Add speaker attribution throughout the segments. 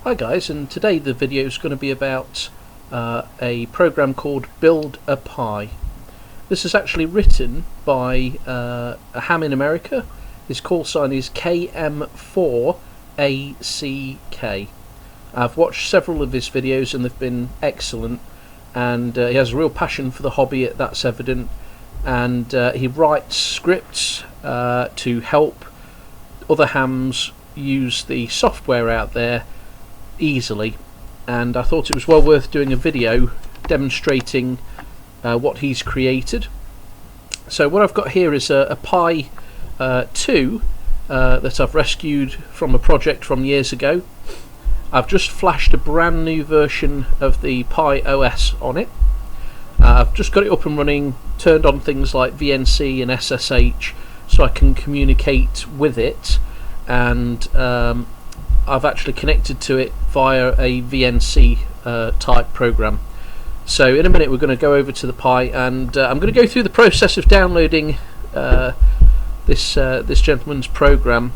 Speaker 1: Hi guys, and today the video is going to be about a program called Build a Pi. This is actually written by a ham in America. His call sign is KM4ACK. I've watched several of his videos and they've been excellent, and he has a real passion for the hobby, that's evident, and he writes scripts to help other hams use the software out there easily, and I thought it was well worth doing a video demonstrating what he's created. So what I've got here is a Pi 2 that I've rescued from a project from years ago. I've just flashed a brand new version of the Pi OS on it. I've just got it up and running, turned on things like VNC and SSH so I can communicate with it, and I've actually connected to it via a VNC type program. So in a minute we're going to go over to the Pi, and I'm going to go through the process of downloading this gentleman's program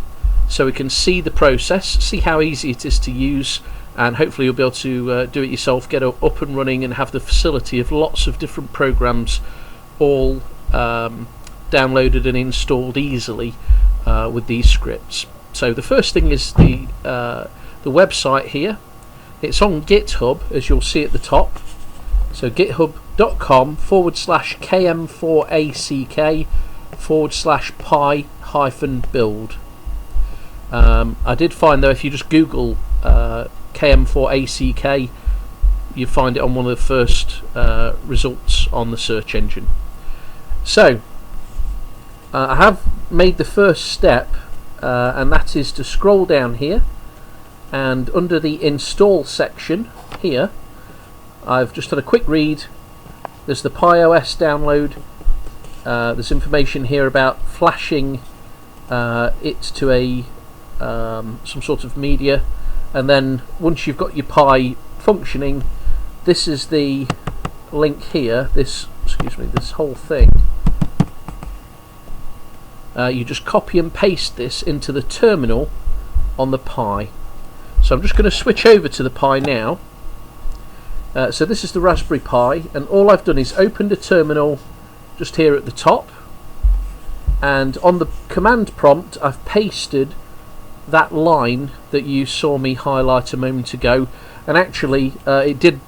Speaker 1: so we can see the process, see how easy it is to use, and hopefully you'll be able to do it yourself, get up and running, and have the facility of lots of different programs all downloaded and installed easily with these scripts. So the first thing is the website here. It's on GitHub, as you'll see at the top. So github.com/KM4ACK/pi-build. I did find though, if you just Google KM4ACK, you find it on one of the first results on the search engine. So I have made the first step, and that is to scroll down here, and under the install section here I've just had a quick read. There's the Pi OS download. There's information here about flashing it to a some sort of media, and then once you've got your Pi functioning, this is the link here, this whole thing. You just copy and paste this into the terminal on the Pi. So I'm just going to switch over to the Pi now. So this is the Raspberry Pi, and all I've done is opened a terminal just here at the top, and on the command prompt I've pasted that line that you saw me highlight a moment ago, and actually it did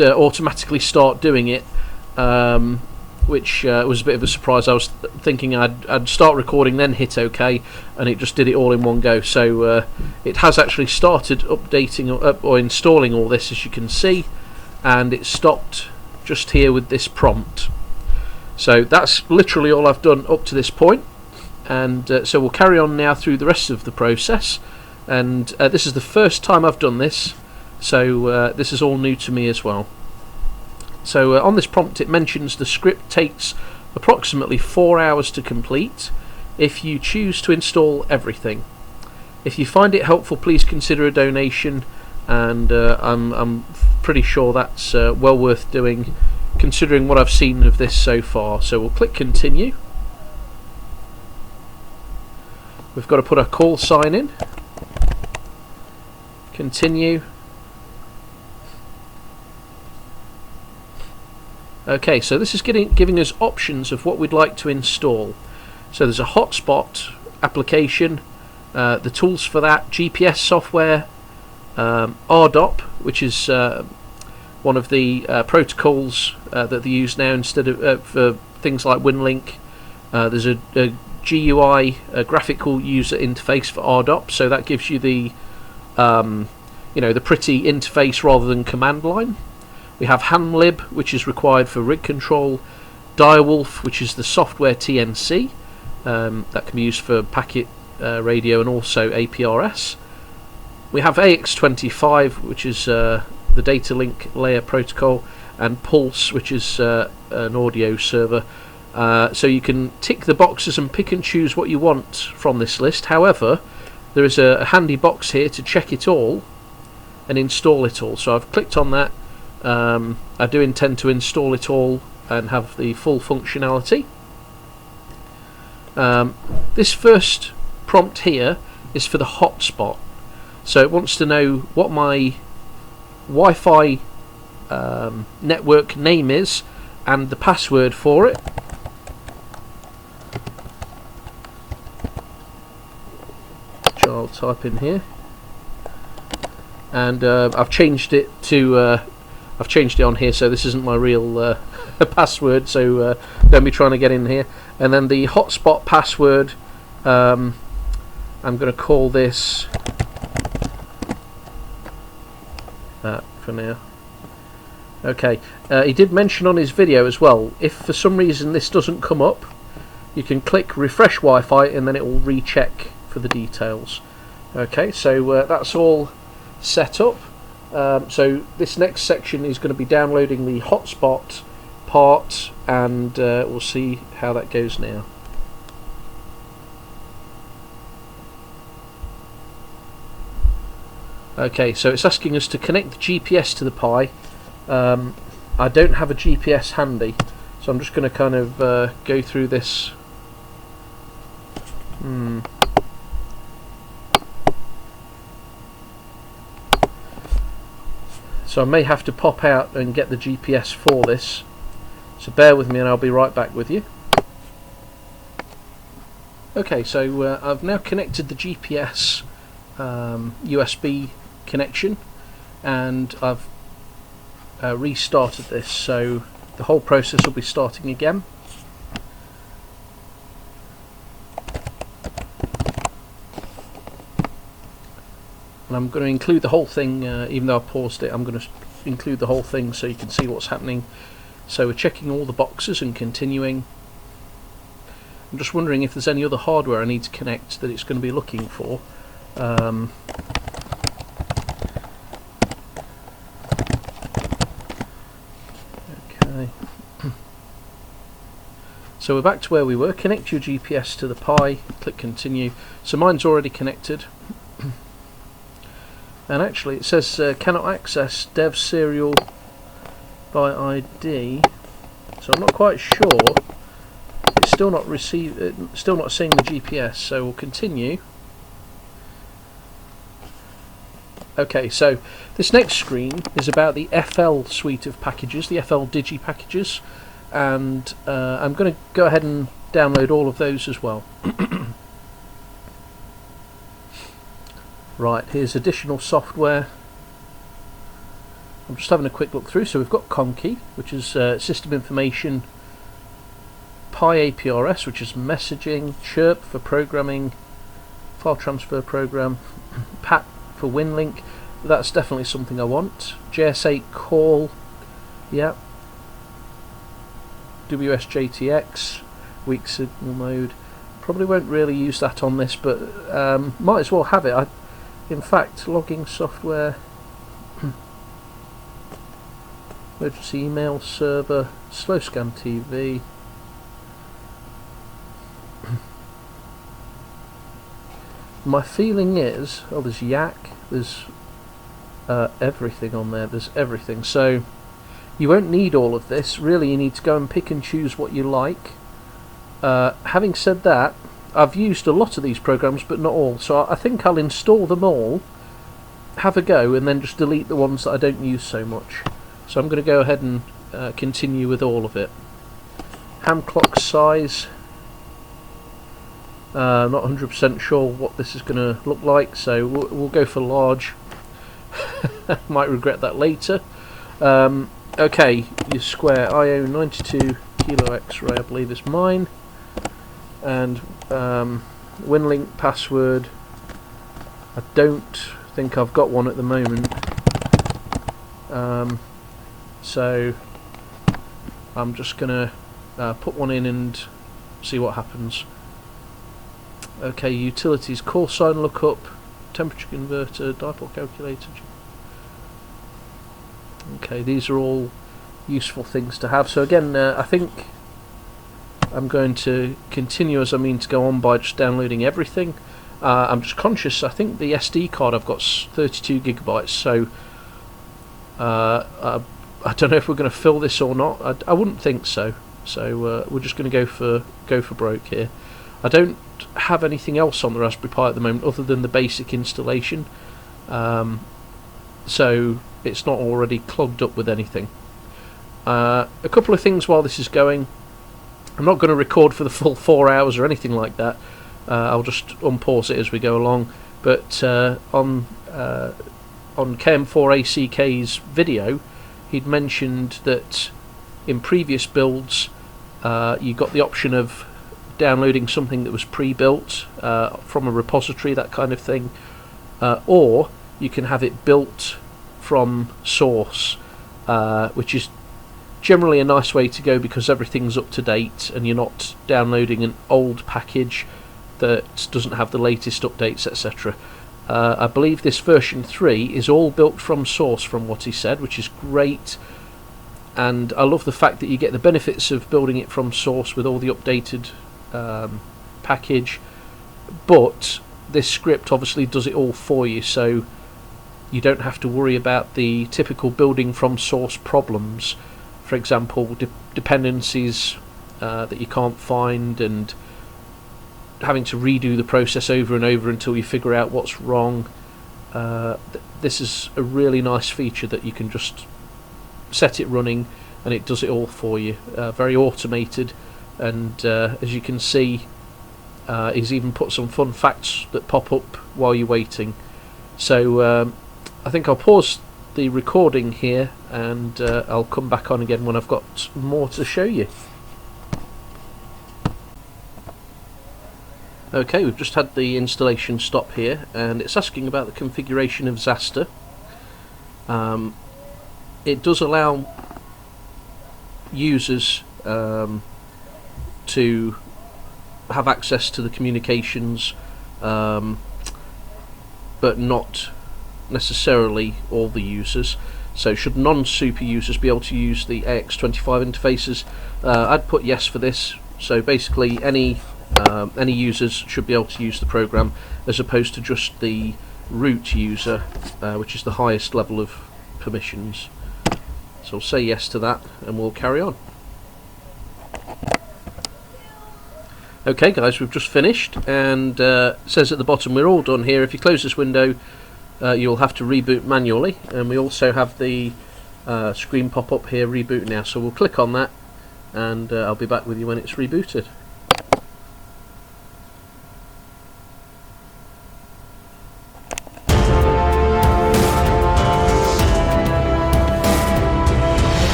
Speaker 1: automatically start doing it, which was a bit of a surprise. I was thinking I'd start recording then hit OK, and it just did it all in one go. So it has actually started updating or installing all this, as you can see, and it stopped just here with this prompt. So that's literally all I've done up to this point, and so we'll carry on now through the rest of the process. And this is the first time I've done this, so this is all new to me as well. So on this prompt it mentions the script takes approximately 4 hours to complete if you choose to install everything. If you find it helpful, please consider a donation, and I'm pretty sure that's well worth doing considering what I've seen of this so far. So we'll click continue. We've got to put our call sign in. Continue. Okay, so this is giving us options of what we'd like to install. So there's a hotspot application, the tools for that, GPS software, RDOP, which is one of the protocols that they use now instead of for things like WinLink. There's a GUI, a graphical user interface for RDOP, so that gives you the the pretty interface rather than command line. We have HamLib, which is required for rig control, Direwolf, which is the software TNC, that can be used for packet radio and also APRS. We have AX25, which is the data link layer protocol, and Pulse, which is an audio server. So you can tick the boxes and pick and choose what you want from this list. However, there is a handy box here to check it all and install it all. So I've clicked on that. I do intend to install it all and have the full functionality. This first prompt here is for the hotspot. So it wants to know what my Wi-Fi network name is and the password for it. Which I'll type in here, and I've changed it to I've changed it on here, so this isn't my real password, so don't be trying to get in here. And then the hotspot password, I'm going to call this that for now. Okay, he did mention on his video as well, if for some reason this doesn't come up, you can click refresh Wi-Fi and then it will recheck for the details. Okay, so that's all set up. So this next section is going to be downloading the hotspot part, and we'll see how that goes now. Okay, so it's asking us to connect the GPS to the Pi. I don't have a GPS handy, so I'm just going to kind of go through this. So I may have to pop out and get the GPS for this, so bear with me and I'll be right back with you. Okay, so I've now connected the GPS USB connection, and I've restarted this, so the whole process will be starting again. And I'm going to include the whole thing, even though I paused it, I'm going to include the whole thing so you can see what's happening. So we're checking all the boxes and continuing. I'm just wondering if there's any other hardware I need to connect that it's going to be looking for. Okay. So we're back to where we were. Connect your GPS to the Pi, click continue. So mine's already connected. And actually it says cannot access dev serial by ID, so I'm not quite sure. It's still not still not seeing the GPS, so we'll continue. Okay, so this next screen is about the FL suite of packages, the FL Digi packages, and I'm going to go ahead and download all of those as well. Right, here's additional software. I'm just having a quick look through. So we've got Conky, which is system information, Pi APRS, which is messaging, Chirp for programming, file transfer program, PAT for WinLink. That's definitely something I want. JS8 call, yeah. WSJTX, weak signal mode. Probably won't really use that on this, but might as well have it. In fact, logging software, emergency email server, slow scan TV. My feeling is, oh, there's Yak, there's everything on there, there's everything. So you won't need all of this. Really, you need to go and pick and choose what you like. Having said that, I've used a lot of these programs, but not all, so I think I'll install them all, have a go, and then just delete the ones that I don't use so much. So I'm going to go ahead and continue with all of it. Ham clock size, not 100% sure what this is going to look like, so we'll go for large. Might regret that later. Okay, your square IO 92 kilo X-ray, I believe is mine. And WinLink password, I don't think I've got one at the moment, so I'm just gonna put one in and see what happens. Okay, utilities, call sign lookup, temperature converter, dipole calculator. Okay, these are all useful things to have. So again, I think I'm going to continue as I mean to go on by just downloading everything. I'm just conscious, I think the SD card I've got 32 gigabytes, so I don't know if we're going to fill this or not. I wouldn't think so. So we're just going to go for broke here. I don't have anything else on the Raspberry Pi at the moment other than the basic installation. so it's not already clogged up with anything. A couple of things while this is going. I'm not going to record for the full 4 hours or anything like that. I'll just unpause it as we go along. But on KM4ACK's video, he'd mentioned that in previous builds you got the option of downloading something that was pre-built from a repository, that kind of thing, or you can have it built from source, which is generally a nice way to go because everything's up to date and you're not downloading an old package that doesn't have the latest updates, etc. I believe this version 3 is all built from source from what he said, which is great, and I love the fact that you get the benefits of building it from source with all the updated package, but this script obviously does it all for you, so you don't have to worry about the typical building from source problems. For example, dependencies that you can't find and having to redo the process over and over until you figure out what's wrong. This is a really nice feature that you can just set it running and it does it all for you. Very automated, and as you can see, he's even put some fun facts that pop up while you're waiting. So I think I'll pause the recording here and I'll come back on again when I've got more to show you. Okay, we've just had the installation stop here and it's asking about the configuration of Zaster. It does allow users to have access to the communications, but not necessarily all the users. So should non-super users be able to use the AX25 interfaces? I'd put yes for this. So basically any users should be able to use the program, as opposed to just the root user, which is the highest level of permissions. So I'll say yes to that and we'll carry on. Okay guys, we've just finished, and it says at the bottom we're all done here. If you close this window, you'll have to reboot manually, and we also have the screen pop up here, reboot now. So we'll click on that and I'll be back with you when it's rebooted.